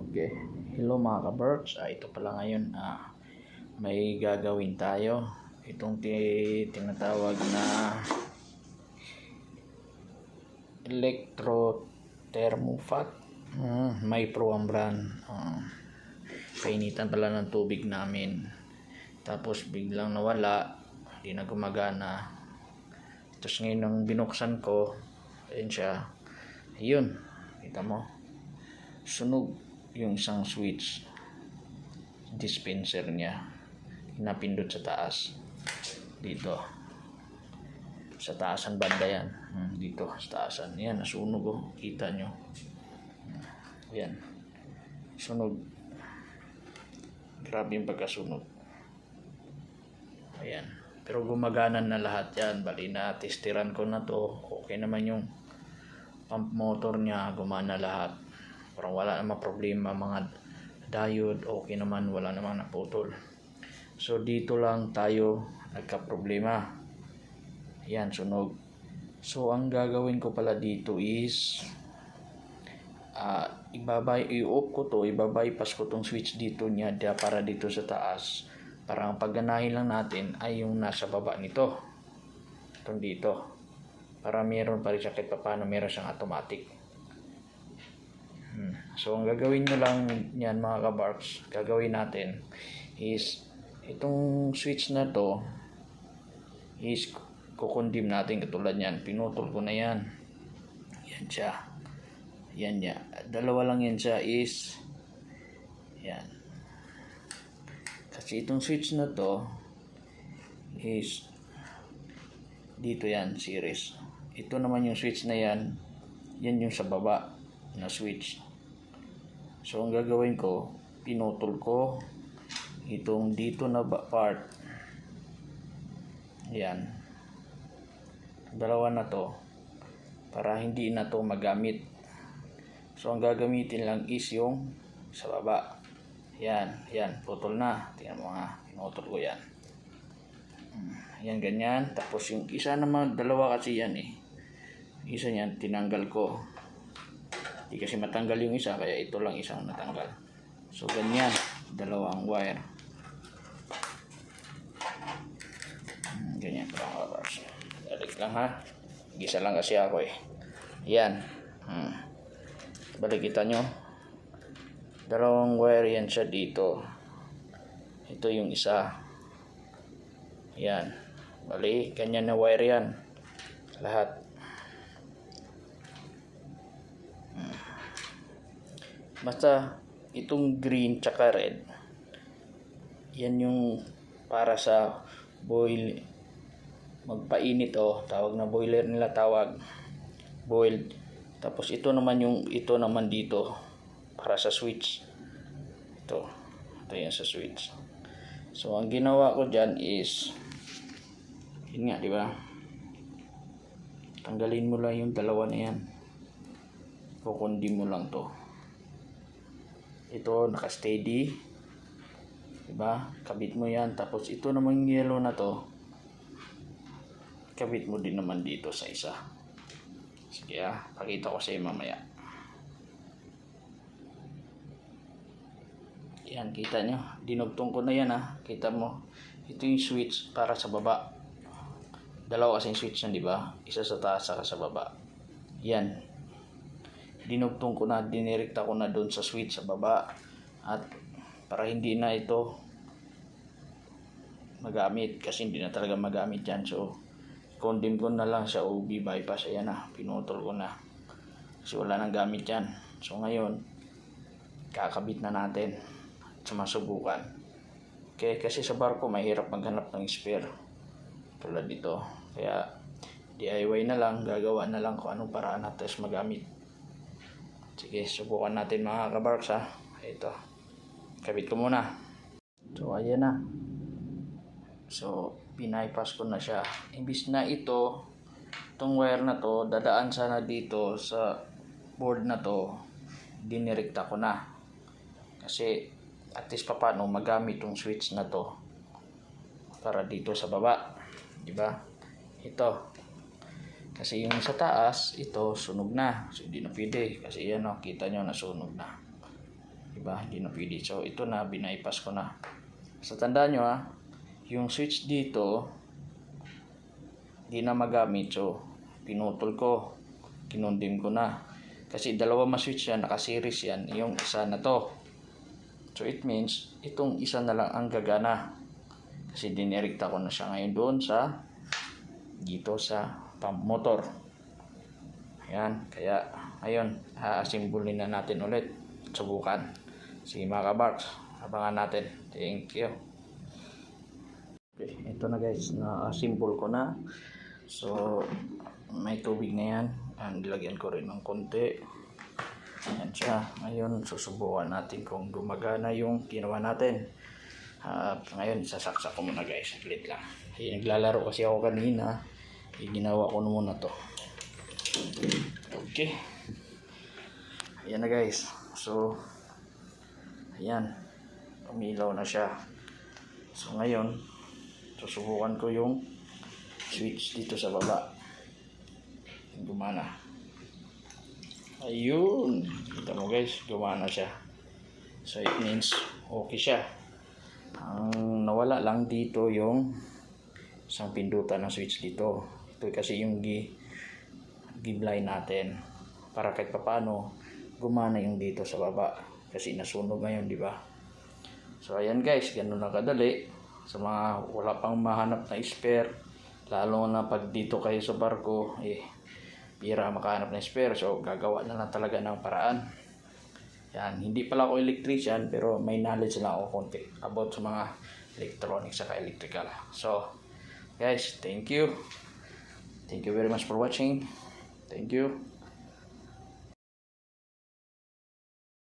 Okay. Hello mga ka-Berks. Ito pala ngayon, may gagawin tayo. Itong tinatawag na electro-thermofat. May pro ang brand. Painitan pala ng tubig namin. Tapos biglang nawala. Hindi na gumagana. Tapos ngayon nang binuksan ko, ayun siya. Ayun. Kita mo. Sunog yung isang switch dispenser niya, napindot sa taas dito sa taasan banda yan, dito sa taasan yan, nasunog. Kita nyo yan, sunog. Grabe yung pagkasunog. Ayan, pero gumagana na lahat yan. Bali na testiran ko na to, okay naman yung pump motor niya, gumana lahat. Parang wala namang problema, mga diode okay naman, wala namang naputol. So dito lang tayo nagka-problema. Yan, sunog. So ang gagawin ko pala dito is i-off ko to, i-bypass ko tong switch dito niya para dito sa taas. Para ang pagganahin lang natin ay yung nasa baba nito. Itong dito. Para meron pa rin siya kahit paano, meron siyang automatic. So ang gagawin nyo lang yan mga ka-Barks, gagawin natin is itong switch na to is kukondim natin katulad yan. Pinutol ko na yan. Yan siya. Yan niya. Dalawa lang yan siya is yan. Kasi itong switch na to is dito yan, series. Ito naman yung switch na yan. Yan yung sa baba na switch. So ang gagawin ko, pinutol ko itong dito na part. Yan. Dalawa na to para hindi na to magamit. So ang gagamitin lang is yung sa baba. Yan, yan, putol na. Tingnan mo nga, pinutol ko yan. Yan ganyan. Tapos yung isa naman, dalawa kasi yan eh. Isa niyan tinanggal ko. Hindi kasi matanggal yung isa, kaya ito lang isang natanggal. So ganyan, dalawang wire. Ganyan lang mga bars. Balik lang ha. Gisa lang kasi ako eh. Yan. Balik kita nyo. Dalawang wire yan siya dito. Ito yung isa. Yan. Balik, ganyan na wire yan. Lahat. Basta itong green tsaka red, yan yung para sa magpainit tawag na boiler nila, tawag boiled. Tapos ito naman dito para sa switch. Ito yan sa switch. So ang ginawa ko dyan is yun nga, di ba? Tanggalin mo lang yung dalawa na yan. Kukundi mo lang to. Ito naka-steady, diba? Kabit mo yan. Tapos ito naman yung yellow na to, kabit mo din naman dito sa isa. Sige pakita ko sa iyo mamaya. Yan, kita nyo, dinugtong ko na yan kita mo. Ito yung switch para sa baba. Dalawa kasing switch yan, diba? Isa sa taas saka sa baba. Yan, dinugtong ko na, dinirekta ko na doon sa switch sa baba. At para hindi na ito magamit, kasi hindi na talaga magamit yan. So condemn ko na lang sa OB bypass. Ayan pinutol ko na kasi wala nang gamit yan. So ngayon kakabit na natin at sumasubukan. Okay, kasi sa barko mahirap maghanap ng spare tulad dito, kaya DIY na lang, gagawa na lang kung anong paraan natin magamit. Sige, subukan natin mga ka-Barks Ito, kabit ko muna. So ayan na. So pinaypass ko na siya. Imbis na itong wire na to dadaan sana dito sa board na to, dinirekta ko na. Kasi at least paano magamit yung switch na to para dito sa baba, diba? Ito kasi yung sa taas, ito sunog na. So hindi na pwede kasi yan kita nyo nasunog na. Diba? Hindi na pwede. So, ito na, binaypas ko na. So, tandaan nyo yung switch dito, hindi na magamit. So, pinutol ko. Kinundim ko na. Kasi dalawa ma-switch yan, naka-series yan. Yung isa na to. So, it means, itong isa na lang ang gagana. Kasi dinirekta ko na siya ngayon doon sa, dito sa pump motor. Ayan. Kaya, ayun, ha-assemble na natin ulit. Subukan. Sige mga kabarks, abangan natin. Thank you. Okay, ito na guys, na-assemble ko na. So, may tubig na yan. Nilagyan ko rin ng konti. Ayan siya. Ngayon, susubukan natin kung gumagana yung ginawa natin. Ngayon, sasaksak ko muna guys. Saglit lang. Naglalaro kasi ako kanina. Ginawa ko muna to. Okay. Ayan na guys. So, ayan. Umilaw na siya. So, ngayon, susubukan ko yung switch dito sa baba. Gumana. Ayun. Kita mo guys, gumana siya. So, it means okay siya. Ang nawala lang dito yung isang pindutan ng switch dito. Ito kasi yung gi-blind natin. Para kahit papaano, gumana yung dito sa baba. Kasi nasunog ngayon, di ba? So, ayan guys, ganun na kadali. Sa mga wala pang mahanap na spare, lalo na pag dito kayo sa barko, bira makahanap na spare. So, gagawa na lang talaga ng paraan. Yan, hindi pala ako electrician, pero may knowledge lang ako konti about sa mga electronics saka electrical. So, guys, thank you. Thank you very much for watching. Thank you.